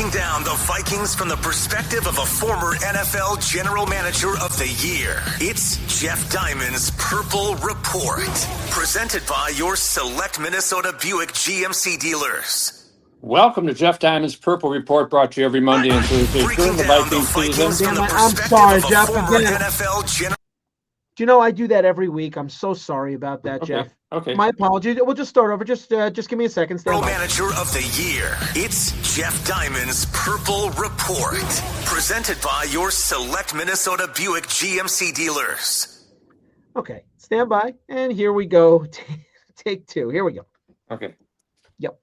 Breaking down the Vikings from the perspective of a former NFL General Manager of the Year. It's Jeff Diamond's Purple Report. Presented by your select Minnesota Buick GMC dealers. Welcome to Jeff Diamond's Purple Report, brought to you every Monday and Thursday during the Vikings season. I'm sorry, Jeff. Do you know I do that every week? I'm so sorry about that, Jeff. Okay. My apologies. We'll just start over. Just give me a second. General Manager of the Year. It's Jeff Diamond's Purple Report. Presented by your select Minnesota Buick GMC dealers. Okay. Stand by. And here we go. Take two. Here we go. Okay. Yep.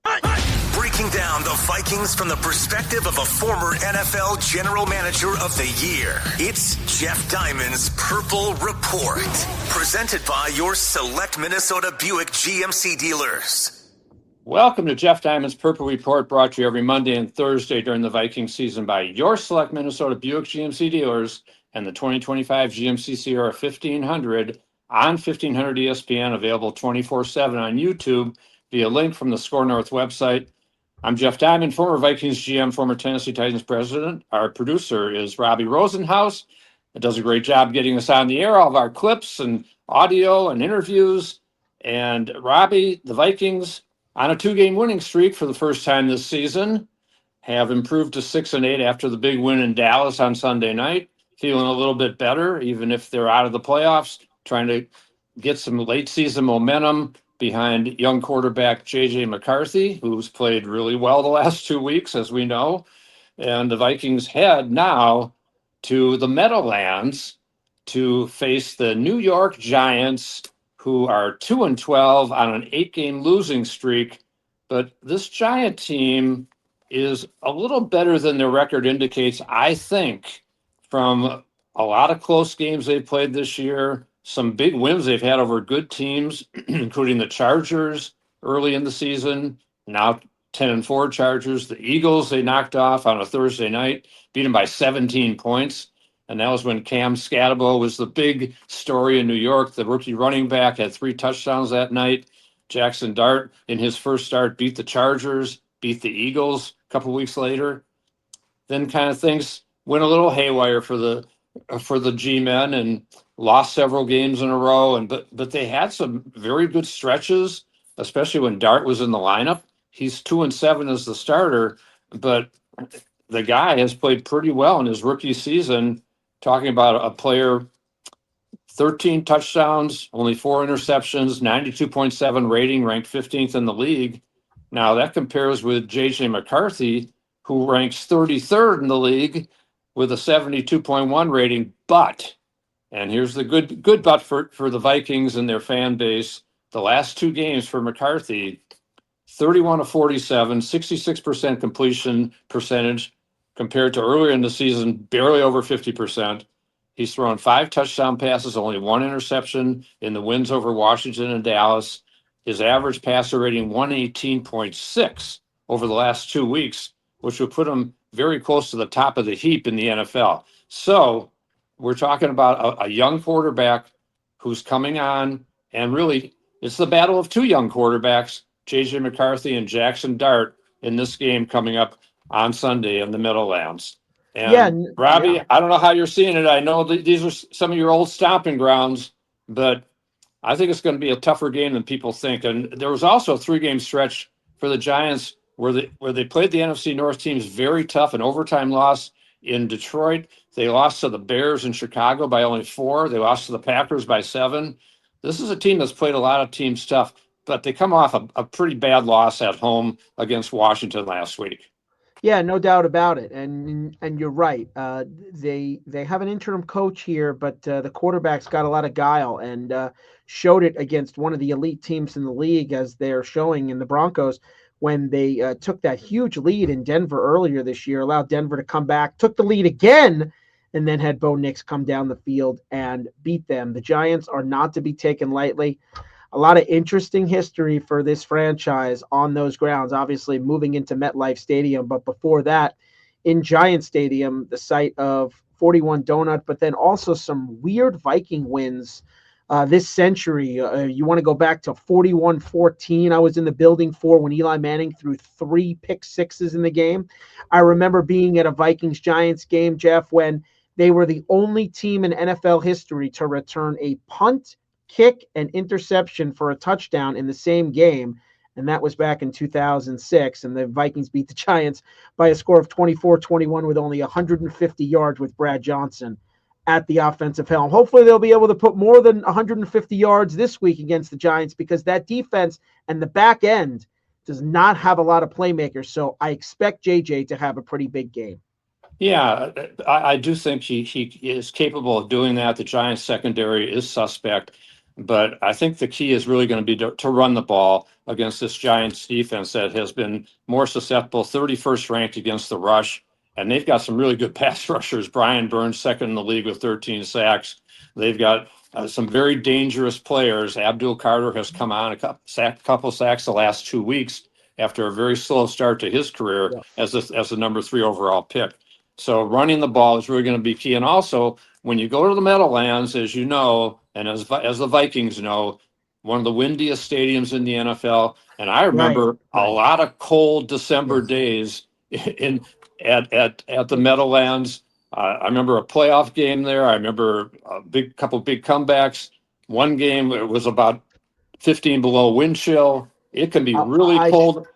Breaking down the Vikings from the perspective of a former NFL General Manager of the Year. It's Jeff Diamond's Purple Report. Presented by your select Minnesota Buick GMC dealers. Welcome to Jeff Diamond's Purple Report, brought to you every Monday and Thursday during the Vikings season by your select Minnesota Buick GMC dealers and the 2025 GMC Sierra 1500 on 1500 ESPN, available 24/7 on YouTube via link from the Score North website. I'm Jeff Diamond, former Vikings GM, former Tennessee Titans president. Our producer is Robbie Rosenhaus. It does a great job getting us on the air, all of our clips and audio and interviews. And Robbie, the Vikings, on a 2-game winning streak for the first time this season, have improved to 6-8 after the big win in Dallas on Sunday night, feeling a little bit better, even if they're out of the playoffs, trying to get some late season momentum behind young quarterback J.J. McCarthy, who's played really well the last 2 weeks, as we know. And the Vikings head now to the Meadowlands to face the New York Giants, who are 2-12 on an 8-game losing streak. But this Giant team is a little better than their record indicates, I think, from a lot of close games they've played this year. Some big wins they've had over good teams, including the Chargers early in the season, now 10-4 Chargers. The Eagles, they knocked off on a Thursday night, beat them by 17 points. And that was when Cam Scatabo was the big story in New York. The rookie running back had 3 touchdowns that night. Jackson Dart, in his first start, beat the Chargers, beat the Eagles a couple weeks later. Then kind of things went a little haywire for the G-men and lost several games in a row. But they had some very good stretches, especially when Dart was in the lineup. He's 2-7 as the starter, but the guy has played pretty well in his rookie season. Talking about a player, 13 touchdowns, only 4 interceptions, 92.7 rating, ranked 15th in the league. Now that compares with J.J. McCarthy, who ranks 33rd in the league with a 72.1 rating. But, and here's the good but for the Vikings and their fan base, the last 2 games for McCarthy, 31 of 47, 66% completion percentage, compared to earlier in the season, barely over 50%. He's thrown 5 touchdown passes, only 1 interception in the wins over Washington and Dallas. His average passer rating 118.6 over the last 2 weeks, which would put him very close to the top of the heap in the NFL. So we're talking about a young quarterback who's coming on, and really it's the battle of 2 young quarterbacks, J.J. McCarthy and Jackson Dart, in this game coming up on Sunday in the Meadowlands. And Robbie, I don't know how you're seeing it. I know these are some of your old stomping grounds, but I think it's going to be a tougher game than people think. And there was also a 3-game stretch for the Giants where they played the NFC North teams very tough, an overtime loss in Detroit. They lost to the Bears in Chicago by only 4. They lost to the Packers by 7. This is a team that's played a lot of teams tough, but they come off a pretty bad loss at home against Washington last week. Yeah, no doubt about it. And you're right. They have an interim coach here, but the quarterback's got a lot of guile and showed it against one of the elite teams in the league, as they're showing in the Broncos when they took that huge lead in Denver earlier this year, allowed Denver to come back, took the lead again, and then had Bo Nix come down the field and beat them. The Giants are not to be taken lightly. A lot of interesting history for this franchise on those grounds, obviously moving into MetLife Stadium. But before that, in Giant Stadium, the site of 41 Donut, but then also some weird Viking wins this century. You want to go back to 41-14. I was in the building for when Eli Manning threw 3 pick sixes in the game. I remember being at a Vikings-Giants game, Jeff, when they were the only team in NFL history to return a punt, kick, and interception for a touchdown in the same game. And that was back in 2006. And the Vikings beat the Giants by a score of 24-21 with only 150 yards with Brad Johnson at the offensive helm. Hopefully they'll be able to put more than 150 yards this week against the Giants, because that defense and the back end does not have a lot of playmakers. So I expect JJ to have a pretty big game. Yeah, I do think he is capable of doing that. The Giants secondary is suspect, but I think the key is really going to be to run the ball against this Giants defense that has been more susceptible, 31st ranked against the rush. And they've got some really good pass rushers. Brian Burns, second in the league with 13 sacks. They've got some very dangerous players. Abdul Carter has come on a couple sacks the last 2 weeks after a very slow start to his career as the number 3 overall pick. So running the ball is really going to be key. And also, when you go to the Meadowlands, as you know, and as the Vikings know, one of the windiest stadiums in the NFL. And I remember a lot of cold December days at the Meadowlands. I remember a playoff game there. I remember a couple big comebacks. One game, it was about 15 below wind chill. It can be really cold.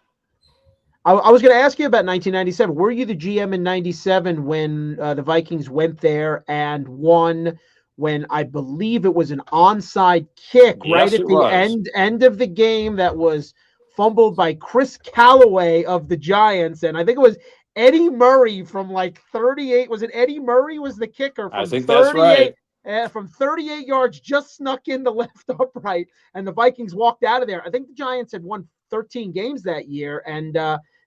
I was going to ask you about 1997. Were you the GM in 97 when the Vikings went there and won, when I believe it was an onside kick right at the end of the game that was fumbled by Chris Callaway of the Giants? And I think it was Eddie Murray from like 38. Was it Eddie Murray was the kicker from I think that's right. From 38 yards, just snuck in the left upright, and the Vikings walked out of there. I think the Giants had won 13 games that year, and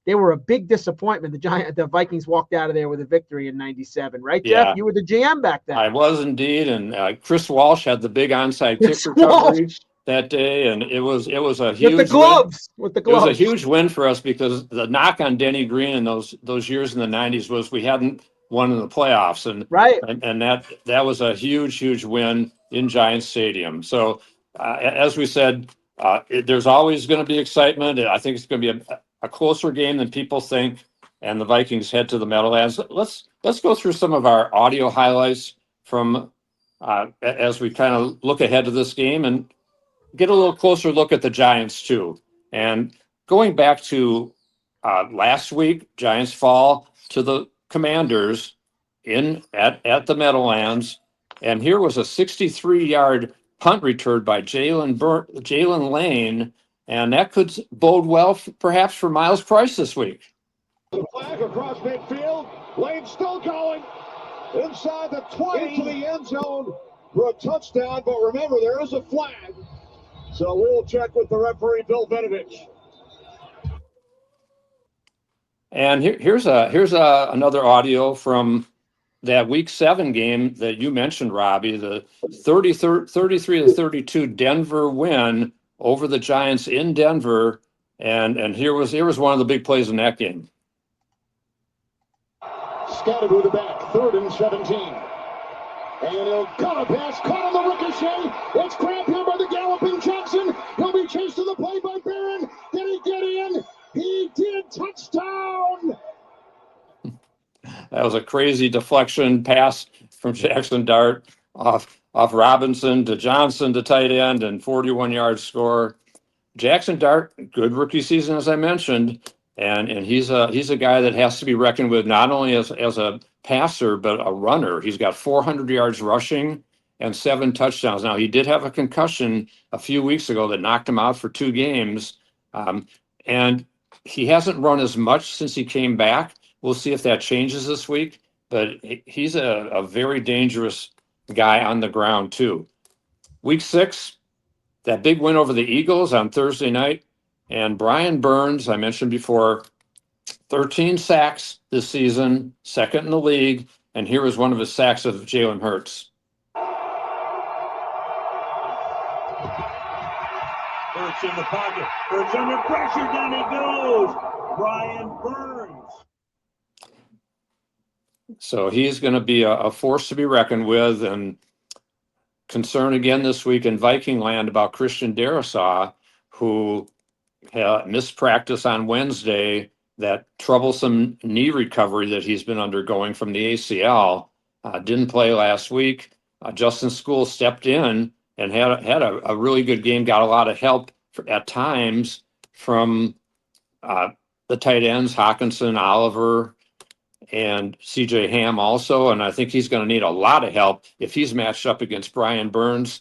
they were a big disappointment. The Vikings walked out of there with a victory in 97, right, Jeff? Yeah. You were the GM back then. I was indeed, and Chris Walsh had the big onside kick recovery that day, and it was a huge with the gloves. It was a huge win for us, because the knock on Denny Green in those years in the 90s was we hadn't won in the playoffs, and that was a huge win in Giants Stadium. So as we said, there's always going to be excitement. I think it's going to be a closer game than people think, and the Vikings head to the Meadowlands. Let's go through some of our audio highlights from as we kind of look ahead to this game and get a little closer look at the Giants too. And going back to last week, Giants fall to the Commanders at the Meadowlands, and here was a 63-yard punt return by Jalen Lane, and that could bode well perhaps for Miles Price this week. The flag across midfield. Lane still going inside the 20 into the end zone for a touchdown. But remember, there is a flag, so we'll check with the referee, Bill Benovich. And here's another audio from that Week 7 game that you mentioned, Robbie, the 33-32 Denver win over the Giants in Denver, and here was one of the big plays in that game. Scattered with the back, 3rd and 17. And he'll cut a pass, caught on the ricochet. It's grabbed here by the galloping Jackson. He'll be chased to the play by Barron. Did he get in? He did. Touchdown! That was a crazy deflection pass from Jackson Dart off Robinson to Johnson to tight end, and 41-yard score. Jackson Dart, good rookie season, as I mentioned, and he's a guy that has to be reckoned with, not only as a passer but a runner. He's got 400 yards rushing and 7 touchdowns. Now, he did have a concussion a few weeks ago that knocked him out for 2 games, and he hasn't run as much since he came back. We'll see if that changes this week, but he's a very dangerous guy on the ground too. Week 6, that big win over the Eagles on Thursday night, and Brian Burns, I mentioned before, 13 sacks this season, 2nd in the league, and here was one of his sacks of Jalen Hurts. Hurts in the pocket. Hurts under pressure. Down he goes. Brian Burns. So he's going to be a force to be reckoned with, and concern again this week in Viking land about Christian Darrisaw, who missed practice on Wednesday. That troublesome knee recovery that he's been undergoing from the ACL, didn't play last week. Justin School stepped in and had a really good game, got a lot of help at times from the tight ends, Hawkinson, Oliver, and CJ Ham also. And I think he's going to need a lot of help if he's matched up against Brian Burns.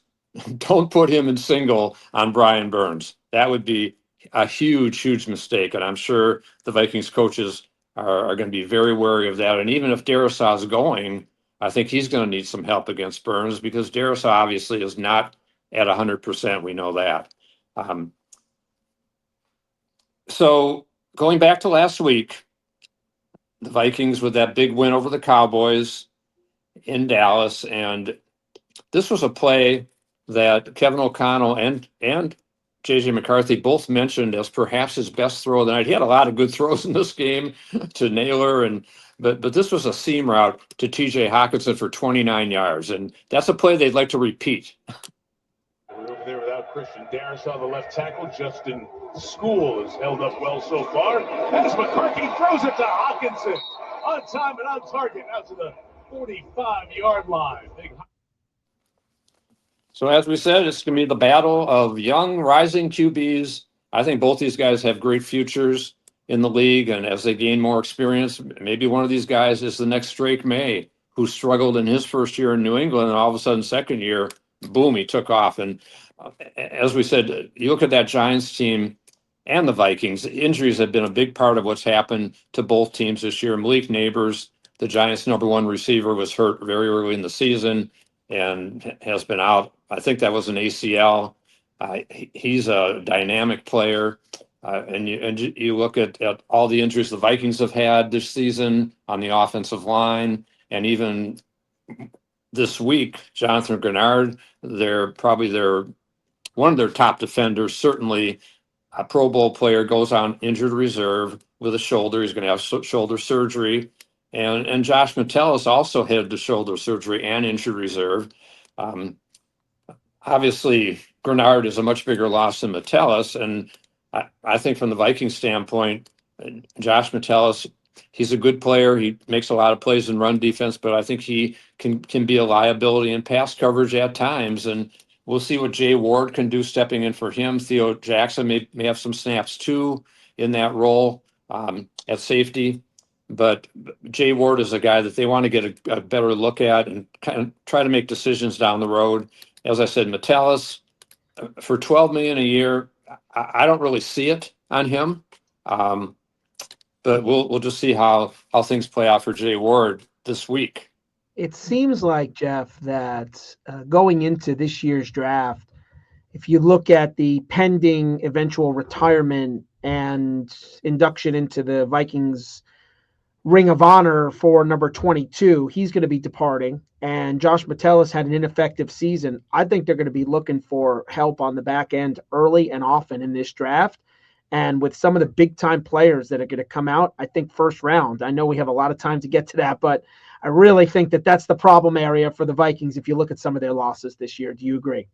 Don't put him in single on Brian Burns. That would be a huge mistake. And I'm sure the Vikings coaches are going to be very wary of that. And even if Darrisaw is going, I think he's going to need some help against Burns, because Darrisaw obviously is not at 100%. We know that. So going back to last week, the Vikings with that big win over the Cowboys in Dallas. And this was a play that Kevin O'Connell and JJ McCarthy both mentioned as perhaps his best throw of the night. He had a lot of good throws in this game to Naylor, but this was a seam route to TJ Hawkinson for 29 yards. And that's a play they'd like to repeat. We're over there without Christian Darrisaw, the left tackle. Justin School has held up well so far. As McCarthy throws it to Hawkinson. On time and on target. Out to the 45-yard line. So as we said, it's going to be the battle of young rising QBs. I think both these guys have great futures in the league. And as they gain more experience, maybe one of these guys is the next Drake May, who struggled in his first year in New England. And all of a sudden, second year, boom, he took off. And as we said, you look at that Giants team and the Vikings, injuries have been a big part of what's happened to both teams this year. Malik Neighbors, the Giants' #1 receiver, was hurt very early in the season and has been out. I think that was an ACL. He's a dynamic player. And you look at all the injuries the Vikings have had this season on the offensive line, and even this week, Jonathan Grenard, they're one of their top defenders, certainly a Pro Bowl player, goes on injured reserve with a shoulder. He's going to have shoulder surgery. And Josh Metellus also had the shoulder surgery and injured reserve. Obviously, Grenard is a much bigger loss than Metellus. And I think from the Vikings standpoint, Josh Metellus, he's a good player. He makes a lot of plays in run defense, but I think he can be a liability in pass coverage at times. And we'll see what Jay Ward can do stepping in for him. Theo Jackson may have some snaps too in that role at safety. But Jay Ward is a guy that they want to get a better look at and kind of try to make decisions down the road. As I said, Metellus, for $12 million a year, I don't really see it on him. But we'll just see how things play out for Jay Ward this week. It seems like, Jeff, that going into this year's draft, if you look at the pending eventual retirement and induction into the Vikings Ring of Honor for number 22, he's going to be departing. And Josh Metellus had an ineffective season. I think they're going to be looking for help on the back end early and often in this draft. And with some of the big time players that are going to come out, I think first round. I know we have a lot of time to get to that, but I really think that that's the problem area for the Vikings if you look at some of their losses this year. Do you agree?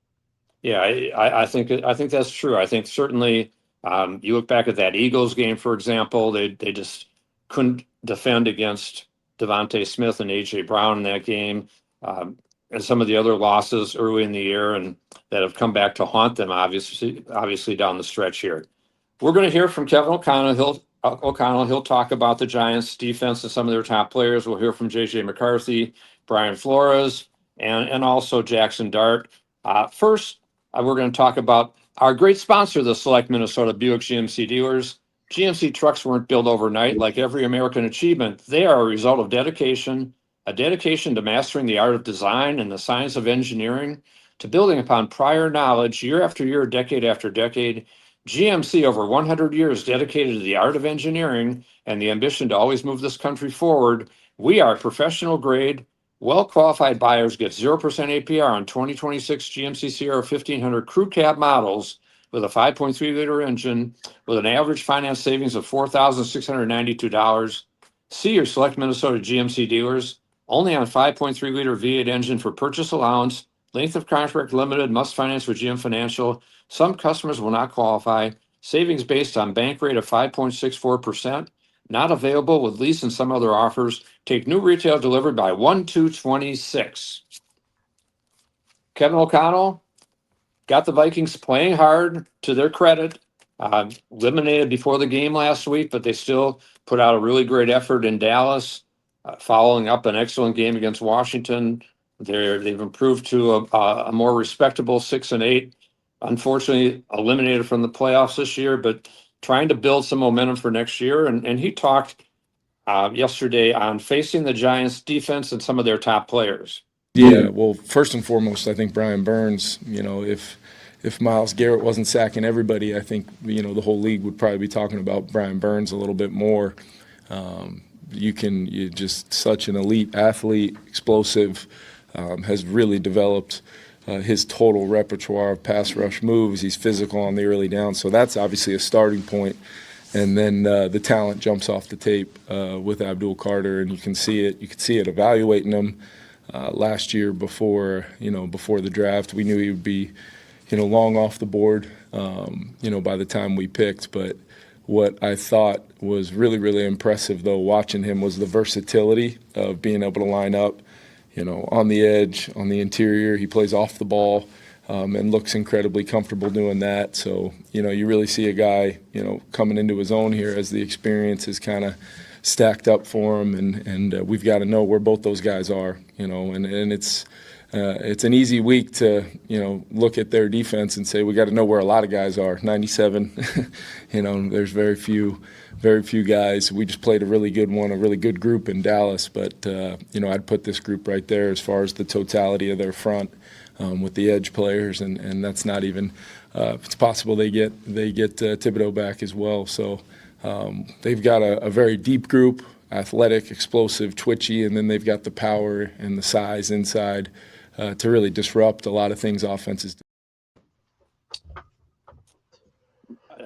Yeah, I think that's true. I think certainly you look back at that Eagles game, for example, they just couldn't defend against Devontae Smith and A.J. Brown in that game. And some of the other losses early in the year and that have come back to haunt them, obviously down the stretch here. We're going to hear from Kevin O'Connell. He'll talk about the Giants defense and some of their top players. We'll hear from JJ McCarthy, Brian Flores, and also Jackson Dart. First, we're going to talk about our great sponsor, the Select Minnesota Buick GMC dealers. GMC trucks weren't built overnight. Like every American achievement, they are a result of dedication, a dedication to mastering the art of design and the science of engineering, to building upon prior knowledge year after year, decade after decade. GMC, over 100 years dedicated to the art of engineering and the ambition to always move this country forward. We are professional grade, well-qualified buyers get 0% APR on 2026 GMC Sierra 1500 crew cab models with a 5.3-liter engine with an average finance savings of $4,692. See your Select Minnesota GMC dealers only on 5.3-liter V8 engine for purchase allowance, Length of contract limited, must finance with GM Financial. Some customers will not qualify. Savings based on bank rate of 5.64%. Not available with lease and some other offers. Take new retail delivered by 1/2/26. Kevin O'Connell got the Vikings playing hard to their credit. Eliminated before the game last week, but they still put out a really great effort in Dallas, following up an excellent game against Washington. They've improved to a more respectable 6-8. Unfortunately, eliminated from the playoffs this year, but trying to build some momentum for next year. And he talked yesterday on facing the Giants defense and some of their top players. Yeah, well, first and foremost, I think Brian Burns, if Myles Garrett wasn't sacking everybody, I think, the whole league would probably be talking about Brian Burns a little bit more. You're just such an elite athlete, explosive, has really developed his total repertoire of pass rush moves. He's physical on the early down, so that's obviously a starting point. And then the talent jumps off the tape with Abdul Carter, and you can see it. You could see it evaluating him last year before the draft. We knew he would be, long off the board, by the time we picked. But what I thought was really, really impressive, though, watching him was the versatility of being able to line up, on the edge, on the interior. He plays off the ball and looks incredibly comfortable doing that. So, you really see a guy, coming into his own here as the experience is kind of stacked up for him, and we've got to know where both those guys are, and it's an easy week to, look at their defense and say we got to know where a lot of guys are. 97, there's very few guys. We just played a really good one, a really good group in Dallas, but I'd put this group right there as far as the totality of their front with the edge players, and that's not even. It's possible they get Thibodeau back as well. So. They've got a very deep group, athletic, explosive, twitchy, and then they've got the power and the size inside to really disrupt a lot of things offenses do.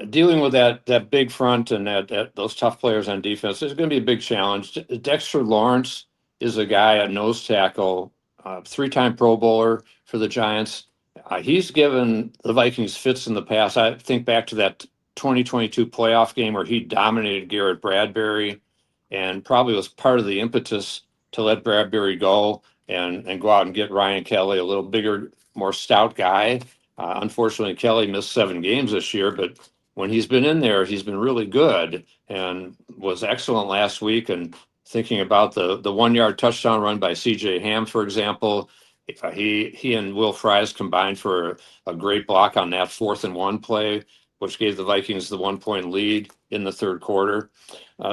Dealing with that big front and those tough players on defense is going to be a big challenge. Dexter Lawrence is a guy at nose tackle, 3-time Pro Bowler for the Giants. He's given the Vikings fits in the past. I think back to that 2022 playoff game where he dominated Garrett Bradbury and probably was part of the impetus to let Bradbury go and go out and get Ryan Kelly, a little bigger, more stout guy. Unfortunately, Kelly missed 7 games this year, but when he's been in there, he's been really good and was excellent last week. And thinking about the 1-yard touchdown run by C.J. Ham, for example, he and Will Fries combined for a great block on that 4th and 1 play, which gave the Vikings the 1-point lead in the third quarter.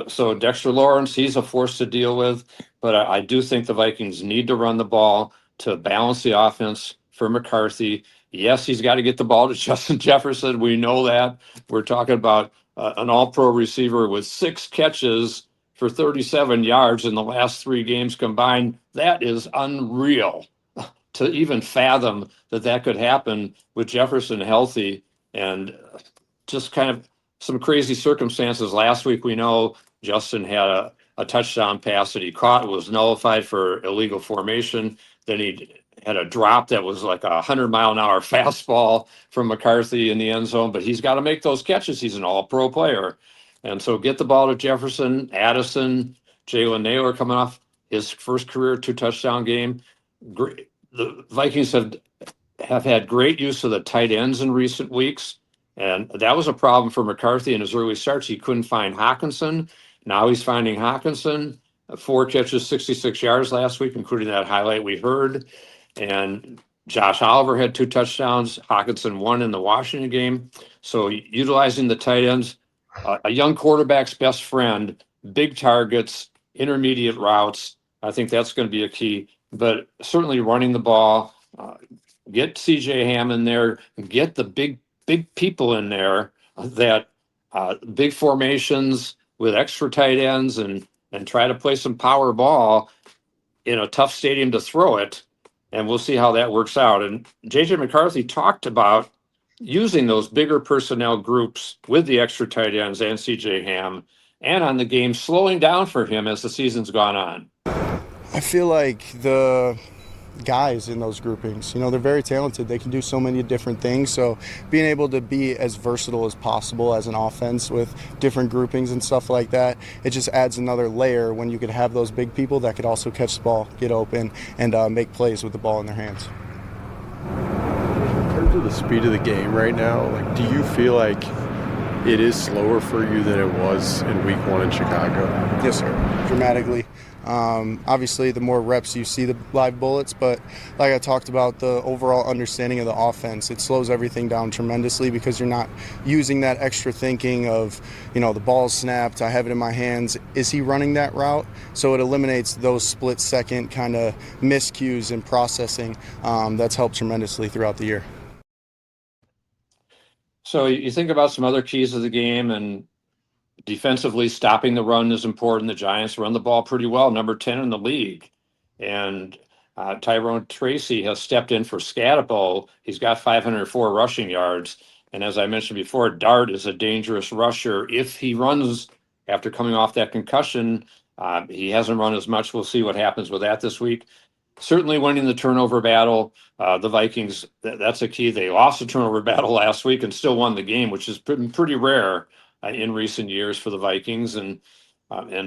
So Dexter Lawrence, he's a force to deal with, but I do think the Vikings need to run the ball to balance the offense for McCarthy. Yes, he's got to get the ball to Justin Jefferson. We know that. We're talking about an all-pro receiver with 6 catches for 37 yards in the last 3 games combined. That is unreal to even fathom that could happen with Jefferson healthy. And just kind of some crazy circumstances. Last week, we know Justin had a touchdown pass that he caught, was nullified for illegal formation. Then he had a drop that was like a 100-mile-an-hour fastball from McCarthy in the end zone, but he's got to make those catches. He's an all-pro player. And so get the ball to Jefferson, Addison, Jalen Naylor coming off his first career 2-touchdown game. The Vikings have had great use of the tight ends in recent weeks. And that was a problem for McCarthy in his early starts. He couldn't find Hockenson. Now he's finding Hockenson. 4 catches, 66 yards last week, including that highlight we heard. And Josh Oliver had 2 touchdowns. Hockenson 1 in the Washington game. So utilizing the tight ends, a young quarterback's best friend, big targets, intermediate routes. I think that's going to be a key. But certainly running the ball, get C.J. Ham in there, get the big people in there that big formations with extra tight ends and try to play some power ball in a tough stadium to throw it. And we'll see how that works out. And J.J. McCarthy talked about using those bigger personnel groups with the extra tight ends and C.J. Ham and on the game slowing down for him as the season's gone on. I feel like the guys in those groupings. You know, they're very talented. They can do so many different things. So being able to be as versatile as possible as an offense with different groupings and stuff like that, it just adds another layer when you could have those big people that could also catch the ball, get open, and make plays with the ball in their hands. In terms of the speed of the game right now, like, do you feel like it is slower for you than it was in week 1 in Chicago? Yes, sir. Dramatically. Obviously, the more reps you see the live bullets, but like I talked about, the overall understanding of the offense, it slows everything down tremendously because you're not using that extra thinking of, you know, the ball's snapped, I have it in my hands, is he running that route? So it eliminates those split-second kind of miscues in processing. That's helped tremendously throughout the year. So you think about some other keys of the game, and defensively, stopping the run is important. The Giants run the ball pretty well, number 10 in the league. And Tyrone Tracy has stepped in for Scatabo. He's got 504 rushing yards. And as I mentioned before, Dart is a dangerous rusher. If he runs after coming off that concussion, he hasn't run as much. We'll see what happens with that this week. Certainly winning the turnover battle. The Vikings, that's a key. They lost the turnover battle last week and still won the game, which is pretty rare in recent years for the Vikings. And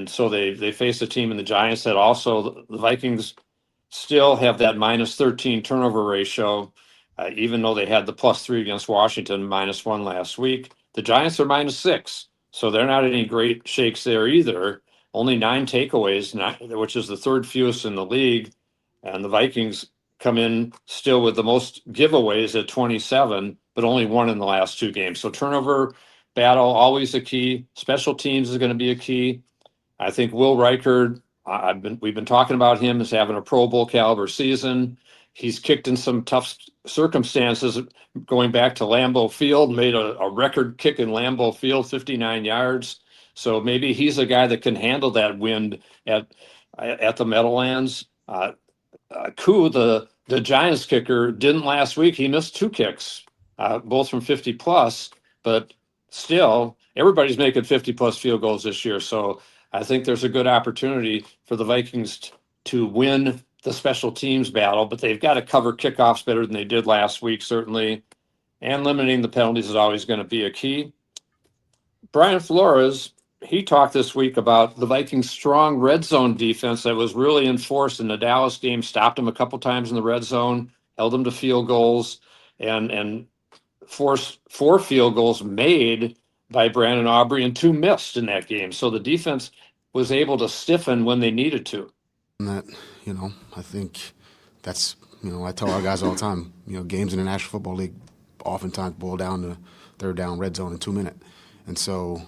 so they face a team in the Giants that also, the Vikings still have that minus 13 turnover ratio, even though they had the +3 against Washington, -1 last week. The Giants are -6, so they're not any great shakes there either. Only 9 takeaways, which is the third fewest in the league. And the Vikings come in still with the most giveaways at 27, but only 1 in the last 2 games. So turnover battle, always a key. Special teams is going to be a key. I think Will Reichard, we've been talking about him as having a Pro Bowl caliber season. He's kicked in some tough circumstances, going back to Lambeau Field, made a record kick in Lambeau Field, 59 yards. So maybe he's a guy that can handle that wind at the Meadowlands. Koo, the Giants kicker, didn't last week. He missed 2 kicks, both from 50 plus, but still everybody's making 50 plus field goals this year. So I think there's a good opportunity for the Vikings to win the special teams battle, but they've got to cover kickoffs better than they did last week, certainly. And limiting the penalties is always going to be a key. Brian Flores, he talked this week about the Vikings' strong red zone defense that was really enforced in the Dallas game, stopped them a couple times in the red zone, held them to field goals, and forced 4 field goals made by Brandon Aubrey and 2 missed in that game. So the defense was able to stiffen when they needed to. That, you know, I think that's, you know, I tell our guys all the time, you know, games in the National Football League oftentimes boil down to third down, red zone in 2 minutes. And so,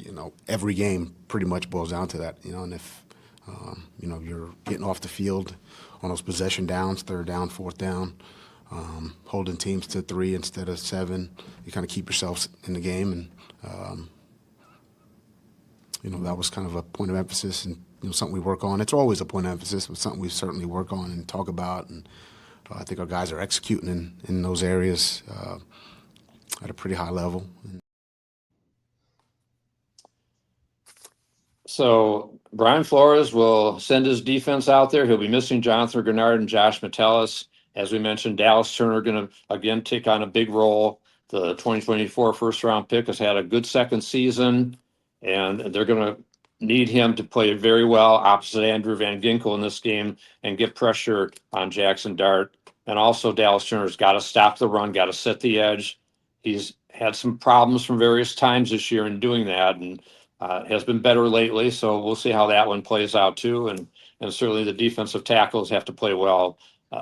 you know, every game pretty much boils down to that, you know, and if, you know, you're getting off the field on those possession downs, third down, fourth down, holding teams to 3 instead of 7, you kind of keep yourself in the game. And, you know, that was kind of a point of emphasis and, you know, something we work on. It's always a point of emphasis, but something we certainly work on and talk about. And I think our guys are executing in those areas at a pretty high level. So Brian Flores will send his defense out there. He'll be missing Jonathan Grenard and Josh Metellus. As we mentioned, Dallas Turner going to, again, take on a big role. The 2024 first-round pick has had a good second season, and they're going to need him to play very well opposite Andrew Van Ginkel in this game and get pressure on Jackson Dart. And also Dallas Turner's got to stop the run, got to set the edge. He's had some problems from various times this year in doing that, and has been better lately. So we'll see how that one plays out too. And certainly the defensive tackles have to play well,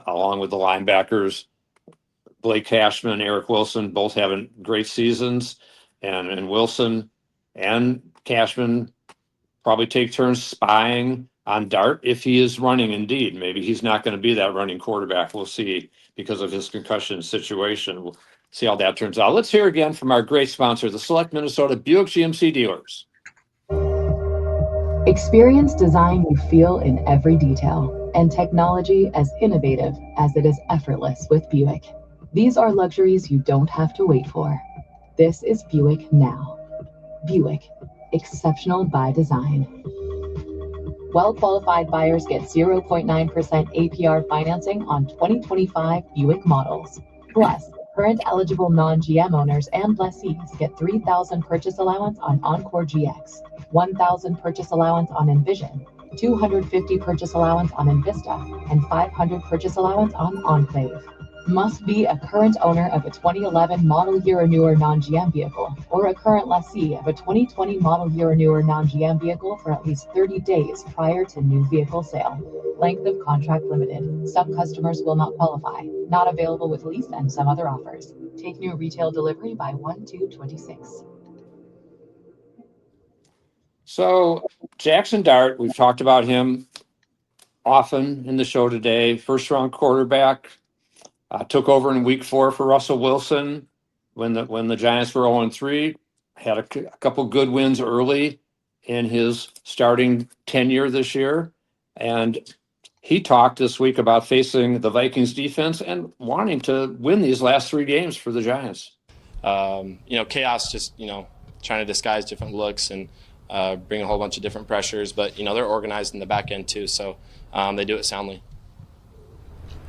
along with the linebackers. Blake Cashman, Eric Wilson, both having great seasons, and Wilson and Cashman probably take turns spying on Dart if he is running indeed. Maybe he's not going to be that running quarterback. We'll see because of his concussion situation. We'll see how that turns out. Let's hear again from our great sponsor, the Select Minnesota Buick GMC dealers. Experience design you feel in every detail, and technology as innovative as it is effortless with Buick. These are luxuries you don't have to wait for. This is Buick now. Buick, exceptional by design. Well-qualified buyers get 0.9% APR financing on 2025 Buick models. Plus, current eligible non-GM owners and lessees get $3,000 purchase allowance on Encore GX, $1,000 purchase allowance on Envision, $250 purchase allowance on Envista, and $500 purchase allowance on Enclave. Must be a current owner of a 2011 model year or newer non-GM vehicle, or a current lessee of a 2020 model year or newer non-GM vehicle for at least 30 days prior to new vehicle sale. Length of contract limited. Some customers will not qualify. Not available with lease and some other offers. Take new retail delivery by 1/2/26. So Jackson Dart, we've talked about him often in the show today. First round quarterback, took over in week 4 for Russell Wilson when the Giants were 0-3. Had a couple good wins early in his starting tenure this year, and he talked this week about facing the Vikings defense and wanting to win these last 3 games for the Giants. Chaos, just trying to disguise different looks and bring a whole bunch of different pressures, but they're organized in the back end too, so they do it soundly.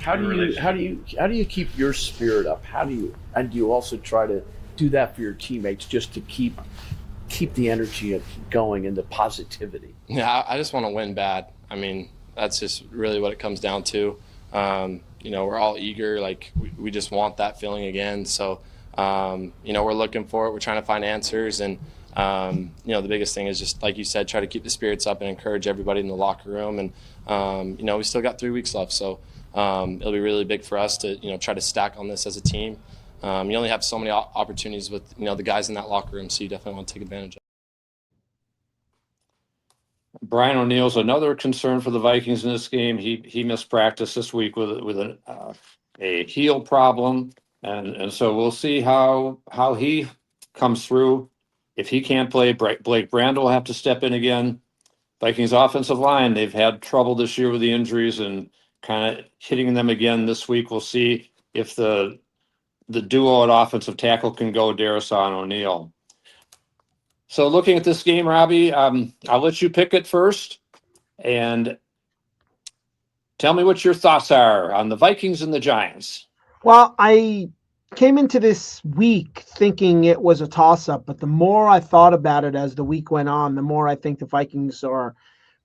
How do you keep your spirit up? Do you also try to do that for your teammates, just to keep the energy going and the positivity? Yeah, I just want to win bad. I mean, that's just really what it comes down to. We're all eager, like we just want that feeling again. So, we're looking for it. We're trying to find answers, and the biggest thing is just, like you said, try to keep the spirits up and encourage everybody in the locker room. And we still got 3 weeks left, so it'll be really big for us to try to stack on this as a team. You only have so many opportunities with the guys in that locker room, so you definitely want to take advantage of it. Brian O'Neill's another concern for the Vikings in this game. He missed practice this week with a heel problem, and so we'll see how he comes through. If he can't play, Blake Brand will have to step in again. Vikings offensive line, they've had trouble this year with the injuries and kind of hitting them again this week. We'll see if the duo at offensive tackle can go, Darrisaw and O'Neill. So looking at this game, Robbie, I'll let you pick it first, and tell me what your thoughts are on the Vikings and the Giants. Well, I came into this week thinking it was a toss-up, but the more I thought about it as the week went on, the more I think the Vikings are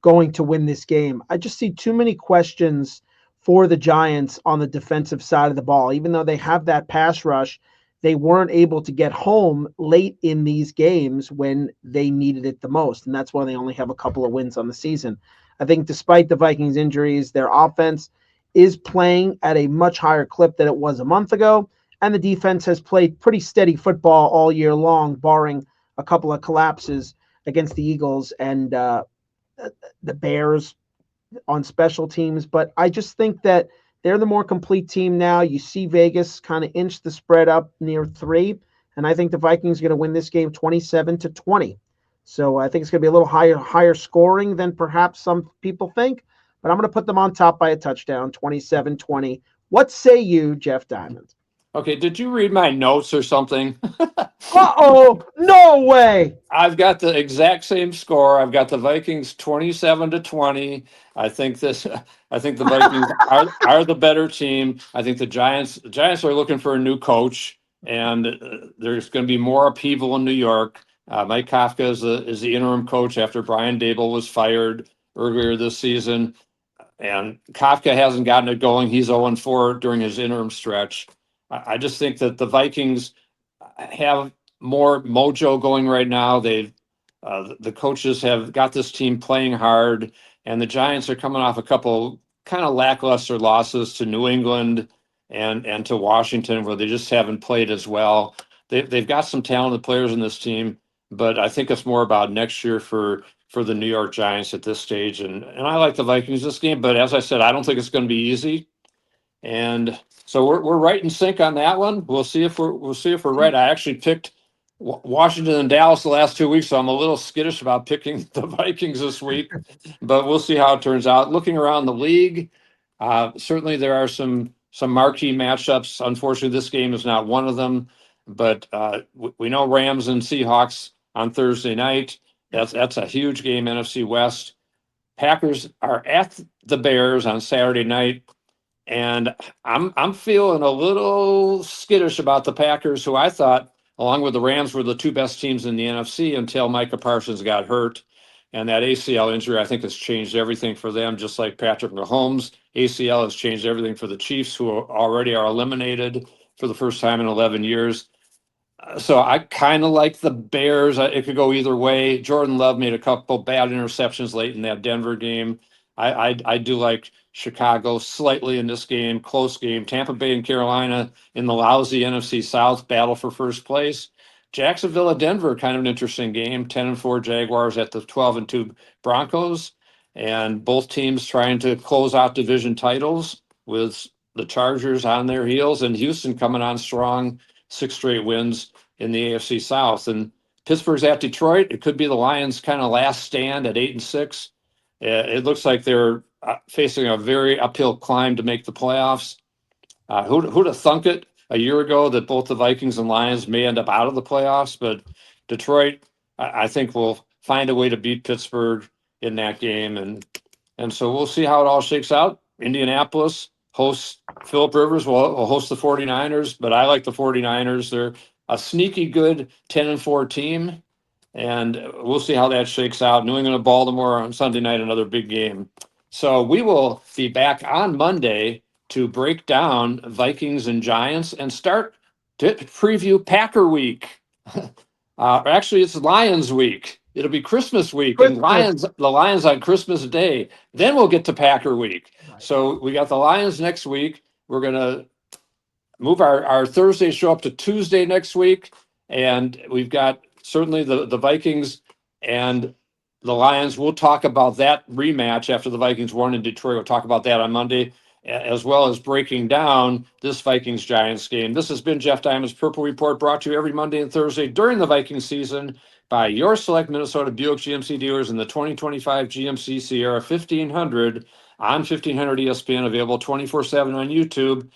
going to win this game. I just see too many questions for the Giants on the defensive side of the ball. Even though they have that pass rush, they weren't able to get home late in these games when they needed it the most, and that's why they only have a couple of wins on the season. I think despite the Vikings' injuries, their offense is playing at a much higher clip than it was a month ago, and the defense has played pretty steady football all year long, barring a couple of collapses against the Eagles and the Bears on special teams. But I just think that they're the more complete team now. You see Vegas kind of inch the spread up near 3, and I think the Vikings are going to win this game 27-20. So I think it's going to be a little higher scoring than perhaps some people think, but I'm going to put them on top by a touchdown, 27-20. What say you, Jeff Diamond? Okay, did you read my notes or something? Uh-oh, no way. I've got the exact same score. I've got the Vikings 27-20. I think the Vikings are the better team. I think the Giants are looking for a new coach, and there's going to be more upheaval in New York. Mike Kafka is the interim coach after Brian Daboll was fired earlier this season, and Kafka hasn't gotten it going. He's 0-4 during his interim stretch. I just think that the Vikings have more mojo going right now. The coaches have got this team playing hard, and the Giants are coming off a couple kind of lackluster losses to New England and to Washington, where they just haven't played as well. They've got some talented players in this team, but I think it's more about next year for the New York Giants at this stage. And I like the Vikings this game, but as I said, I don't think it's going to be easy. And so we're right in sync on that one. We'll see if we're right. I actually picked Washington and Dallas the last 2 weeks, so I'm a little skittish about picking the Vikings this week, but we'll see how it turns out. Looking around the league, certainly there are some marquee matchups. Unfortunately, this game is not one of them, but we know Rams and Seahawks on Thursday night. That's a huge game, NFC West. Packers are at the Bears on Saturday night, and I'm feeling a little skittish about the Packers, who I thought, along with the Rams, were the two best teams in the NFC until Micah Parsons got hurt. And that ACL injury, I think, has changed everything for them, just like Patrick Mahomes. ACL has changed everything for the Chiefs, who already are eliminated for the first time in 11 years. So I kind of like the Bears. It could go either way. Jordan Love made a couple bad interceptions late in that Denver game. I do like Chicago slightly in this game, close game. Tampa Bay and Carolina in the lousy NFC South battle for first place. Jacksonville at Denver, kind of an interesting game. 10-4 Jaguars at the 12-2 Broncos, and both teams trying to close out division titles with the Chargers on their heels and Houston coming on strong, 6 straight wins in the AFC South. And Pittsburgh's at Detroit. It could be the Lions' kind of last stand at 8-6. It looks like they're facing a very uphill climb to make the playoffs. Who'd have thunk it a year ago that both the Vikings and Lions may end up out of the playoffs? But Detroit, I think, will find a way to beat Pittsburgh in that game, and so we'll see how it all shakes out. Indianapolis hosts Phillip Rivers will host the 49ers, but I like the 49ers. They're a sneaky good 10-4 team, and we'll see how that shakes out. New England and Baltimore on Sunday night, another big game. So we will be back on Monday to break down Vikings and Giants and start to preview Packer week. Actually, it's Lions week. It'll be Christmas week, and the Lions on Christmas Day. Then we'll get to Packer week. Right. So we got the Lions next week. We're gonna move our Thursday show up to Tuesday next week, and we've got certainly the Vikings and the Lions. We'll talk about that rematch after the Vikings won in Detroit. We'll talk about that on Monday, as well as breaking down this Vikings Giants game. This has been Jeff Diamond's Purple Report, brought to you every Monday and Thursday during the Vikings season by your select Minnesota Buick GMC dealers in the 2025 GMC Sierra 1500 on 1500 ESPN, available 24/7 on YouTube